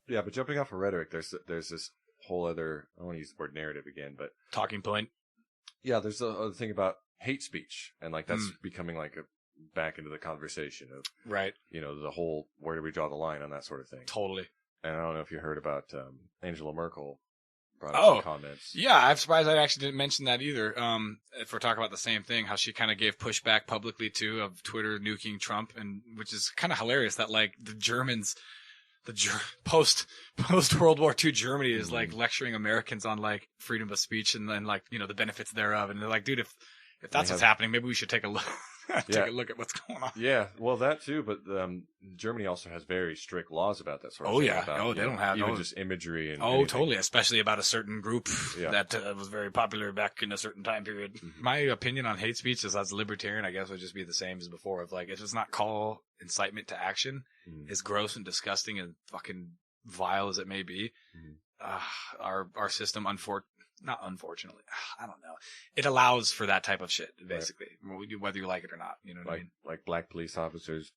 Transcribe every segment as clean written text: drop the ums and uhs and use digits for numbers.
Yeah, but jumping off of rhetoric, there's this whole other, I don't want to use the word narrative again, but Talking point. yeah, there's the other thing about hate speech, and like that's becoming like a back into the conversation of Right. The whole where do we draw the line on that sort of thing. Totally. And I don't know if you heard about Angela Merkel brought up some comments. Yeah, I'm surprised I actually didn't mention that either. If we're talking about the same thing, how she kind of gave pushback publicly too of Twitter nuking Trump, and which is kind of hilarious that like the Germans, post World War II Germany is like lecturing Americans on like freedom of speech and then like the benefits thereof, and they're like, dude, if that's what's happening, maybe we should take a look. Take a look at what's going on. Yeah, well, that too, but Germany also has very strict laws about that sort of thing. Yeah. About, they don't have even just imagery and anything. Totally, especially about a certain group that was very popular back in a certain time period. Mm-hmm. My opinion on hate speech is, as a libertarian, I guess would just be the same as before. Of like, if it's not call incitement to action, as gross and disgusting and fucking vile as it may be, our system, not unfortunately, I don't know. It allows for that type of shit, basically, whether you like it or not. You know what I mean? Like black police officers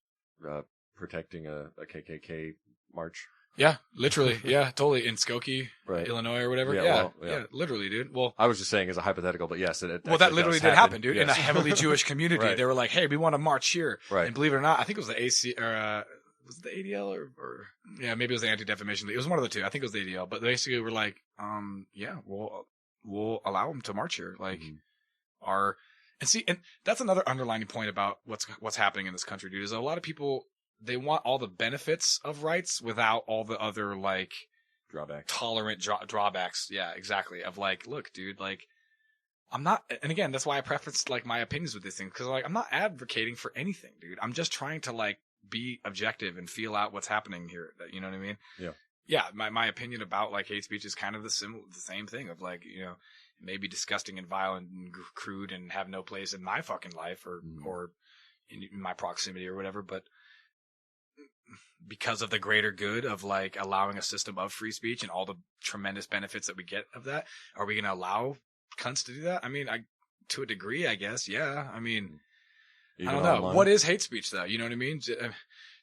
protecting a KKK march. Yeah, literally. Yeah, totally. In Skokie, Illinois or whatever. Yeah, literally, dude. Well, I was just saying as a hypothetical, but yes. That literally did happen, dude. Yes. In a heavily Jewish community. They were like, hey, we want to march here. Right. And believe it or not, I think it was the AC, or was it the ADL or yeah, maybe it was the Anti-Defamation League. It was one of the two. I think it was the ADL. But basically we're like, we'll allow them to march here. Like and that's another underlining point about what's happening in this country, dude, is a lot of people, they want all the benefits of rights without all the other like drawbacks, tolerant drawbacks. Yeah, exactly. Of like, look, dude, like I'm not, and again, that's why I preface like my opinions with this thing. Cause like, I'm not advocating for anything, dude. I'm just trying to like be objective and feel out what's happening here. You know what I mean? Yeah. Yeah, my opinion about like hate speech is kind of the same thing of like, it may be disgusting and violent and crude and have no place in my fucking life or in my proximity or whatever, but because of the greater good of like allowing a system of free speech and all the tremendous benefits that we get of that, are we going to allow cunts to do that? I mean, to a degree, I guess. Yeah. I mean, I don't know. What is hate speech though? You know what I mean?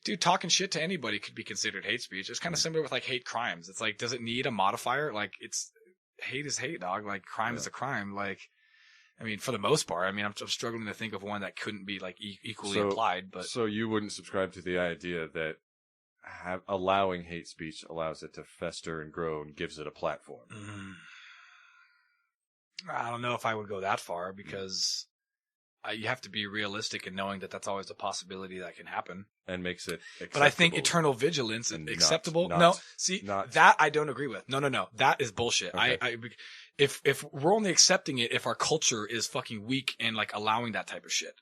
Dude, talking shit to anybody could be considered hate speech. It's kind of similar with like hate crimes. It's like, does it need a modifier? Like hate is hate, dog. Like crime is a crime. Like, I mean, for the most part, I mean, I'm struggling to think of one that couldn't be like equally applied, but. So you wouldn't subscribe to the idea that allowing hate speech allows it to fester and grow and gives it a platform? I don't know if I would go that far because you have to be realistic in knowing that that's always a possibility that can happen. And makes it acceptable. But I think eternal vigilance and acceptable. That I don't agree with. No. That is bullshit. Okay. If we're only accepting it if our culture is fucking weak and like allowing that type of shit.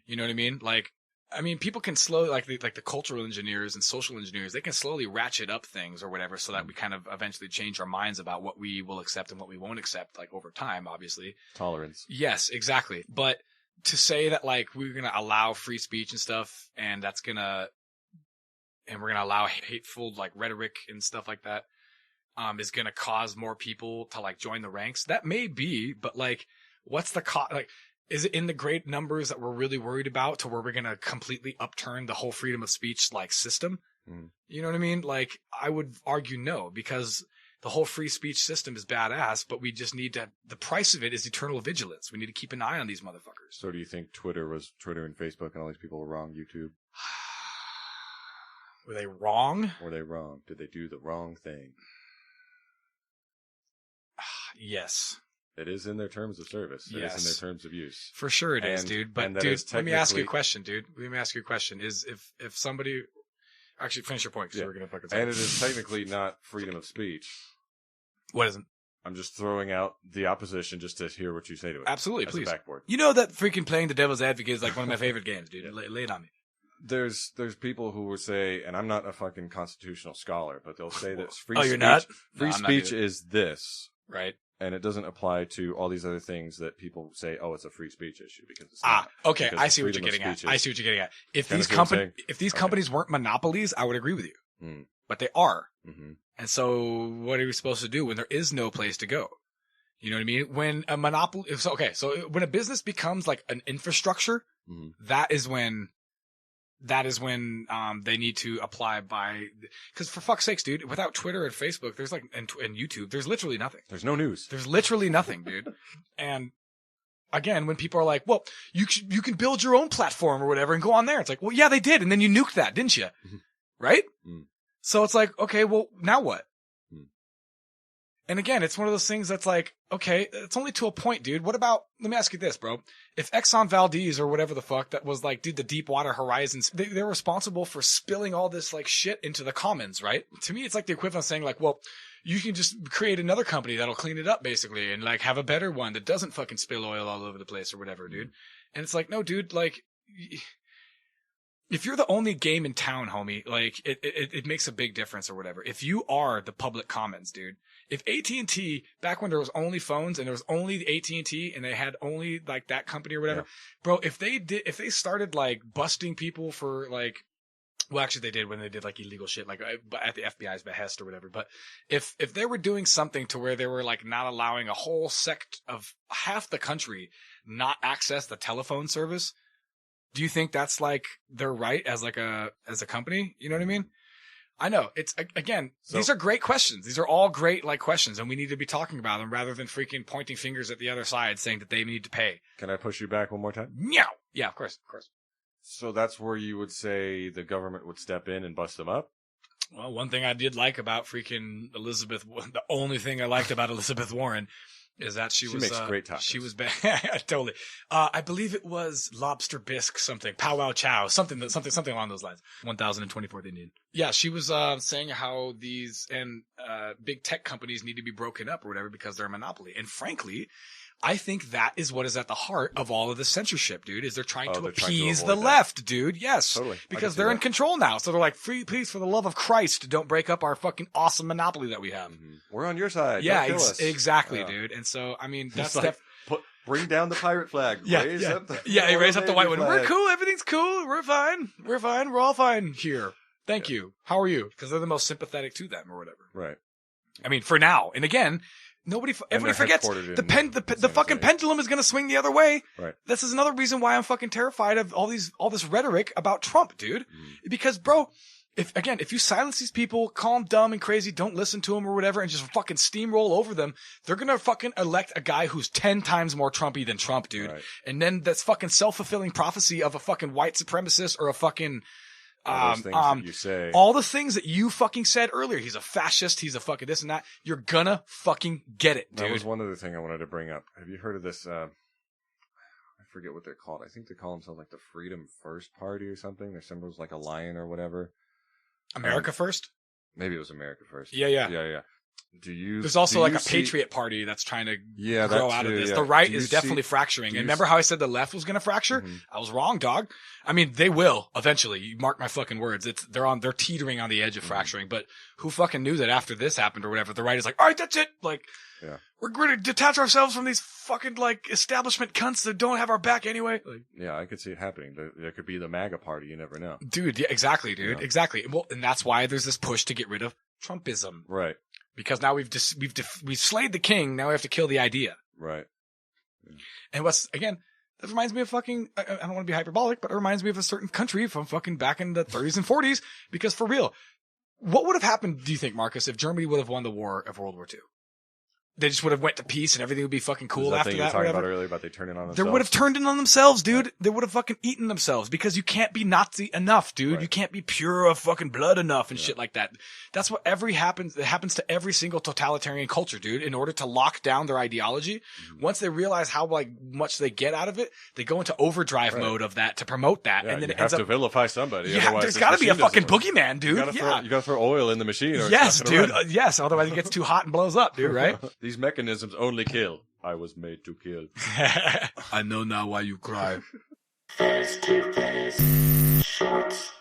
You know what I mean? Like, I mean, people can slowly, like the cultural engineers and social engineers, they can slowly ratchet up things or whatever so that we kind of eventually change our minds about what we will accept and what we won't accept, like over time, obviously. Tolerance. Yes, exactly. But to say that like we're going to allow free speech and stuff and we're going to allow hateful like rhetoric and stuff like that, is going to cause more people to like join the ranks. That may be, but like, what's the like, is it in the great numbers that we're really worried about to where we're going to completely upturn the whole freedom of speech like system? You know what I mean? Like I would argue no, because the whole free speech system is badass, but we just need to, the price of it is eternal vigilance. We need to keep an eye on these motherfuckers. So do you think Twitter and Facebook and all these people were wrong? YouTube? Were they wrong? Were they wrong? Did they do the wrong thing? Yes. It is in their terms of service. It is in their terms of use. For sure it is, dude. But dude, let me ask you a question, dude. Let me ask you a question. Is if somebody, actually finish your point because we're going to fucking. And it is technically not freedom of speech. What isn't? I'm just throwing out the opposition just to hear what you say to it. Absolutely, please. Backboard. You know that freaking playing the devil's advocate is like one of my favorite games, dude. Lay it on me. There's people who will say, and I'm not a fucking constitutional scholar, but they'll say that free you're not? Free speech is this. Right. And it doesn't apply to all these other things that people say, oh, it's a free speech issue because it's not. Okay. Because I see what you're getting at. If these companies weren't monopolies, I would agree with you. But they are. Mm-hmm. And so what are we supposed to do when there is no place to go? You know what I mean? When a monopoly, so when a business becomes like an infrastructure, that is when that is when they need to apply by, because for fuck's sakes, dude, without Twitter and Facebook, there's like and YouTube, there's literally nothing. There's no news. There's literally nothing, dude. And again, when people are like, well, you can build your own platform or whatever and go on there, it's like, well, yeah, they did, and then you nuked that, didn't you? Right? So it's like, okay, well, now what? And again, it's one of those things that's like, okay, it's only to a point, dude. What about, let me ask you this, bro. If Exxon Valdez or whatever the fuck that was like, did the Deepwater Horizons, they're responsible for spilling all this like shit into the commons, right? To me, it's like the equivalent of saying like, well, you can just create another company that'll clean it up basically and like have a better one that doesn't fucking spill oil all over the place or whatever, dude. And it's like, no, dude, like, if you're the only game in town, homie, like it makes a big difference or whatever. If you are the public commons, dude, if AT&T, back when there was only phones and there was only AT&T and they had only like that company or whatever, bro, if they started like busting people for like, well, actually they did when they did like illegal shit, like at the FBI's behest or whatever. But if they were doing something to where they were like not allowing a whole sect of half the country not access the telephone service, do you think that's like their right as like as a company? You know what I mean? I know it's again, these are great questions. These are all great like questions and we need to be talking about them rather than freaking pointing fingers at the other side saying that they need to pay. Can I push you back one more time? Meow. Yeah, of course. So that's where you would say the government would step in and bust them up? Well, one thing I did like about freaking Elizabeth, the only thing I liked about Elizabeth Warren is that she makes great tacos. She was totally. I believe it was lobster bisque something, powwow chow, something along those lines. 1,024th Indian. Yeah, she was saying how these big tech companies need to be broken up or whatever because they're a monopoly. And frankly, I think that is what is at the heart of all of the censorship, dude, is they're trying to appease the left, dude. Yes. Totally. Because they're in control now. So they're like, please, for the love of Christ, don't break up our fucking awesome monopoly that we have. We're on your side. Yeah, don't kill us. Exactly, dude. And so, I mean, that's like, bring down the pirate flag. Raise up the white one. flag. We're cool. Everything's cool. We're fine. We're all fine here. Thank you. How are you? Because they're the most sympathetic to them or whatever. Right. I mean, for now. And again, everybody forgets the fucking pendulum is going to swing the other way. Right. This is another reason why I'm fucking terrified of all this rhetoric about Trump, dude. Because, bro, if you silence these people, call them dumb and crazy, don't listen to them or whatever, and just fucking steamroll over them, they're going to fucking elect a guy who's 10 times more Trumpy than Trump, dude. Right. And then that's fucking self-fulfilling prophecy of a fucking white supremacist or a fucking all those things that you say. All the things that you fucking said earlier. He's a fascist. He's a fucking this and that. You're gonna fucking get it, dude. That was one other thing I wanted to bring up. Have you heard of this? I forget what they're called. I think they call themselves like the Freedom First Party or something. Their symbol is like a lion or whatever. America First? Maybe it was America First. Yeah. There's also like a Patriot Party that's trying to grow out of this. The right is definitely fracturing. And remember how I said the left was going to fracture? I was wrong, dog. I mean, they will eventually. You mark my fucking words. They're teetering on the edge of fracturing. But who fucking knew that after this happened or whatever, the right is like, all right, that's it. Like, we're going to detach ourselves from these fucking like establishment cunts that don't have our back anyway. Like, yeah, I could see it happening. There could be the MAGA party. You never know, dude. Yeah, exactly, dude. Yeah. Exactly. Well, and that's why there's this push to get rid of Trumpism, right? Because now we've slayed the king. Now we have to kill the idea. Right. Yeah. And that reminds me of fucking, I don't want to be hyperbolic, but it reminds me of a certain country from fucking back in the 30s and 40s. Because for real, what would have happened, do you think, Marcus, if Germany would have won the war of World War II? They just would have went to peace and everything would be fucking cool after that. You were talking about earlier about they turning on themselves. They would have turned in on themselves, dude. Right. They would have fucking eaten themselves because you can't be Nazi enough, dude. Right. You can't be pure of fucking blood enough and shit like that. That's what it happens to every single totalitarian culture, dude. In order to lock down their ideology, once they realize how like much they get out of it, they go into overdrive mode of that to promote that, and then you have to vilify somebody. Yeah, there's got to be a fucking boogeyman, dude. You gotta throw oil in the machine. Or yes, dude. Yes, otherwise it gets too hot and blows up, dude. Right? These mechanisms only kill. I was made to kill. I know now why you cry. Face to face, shorts.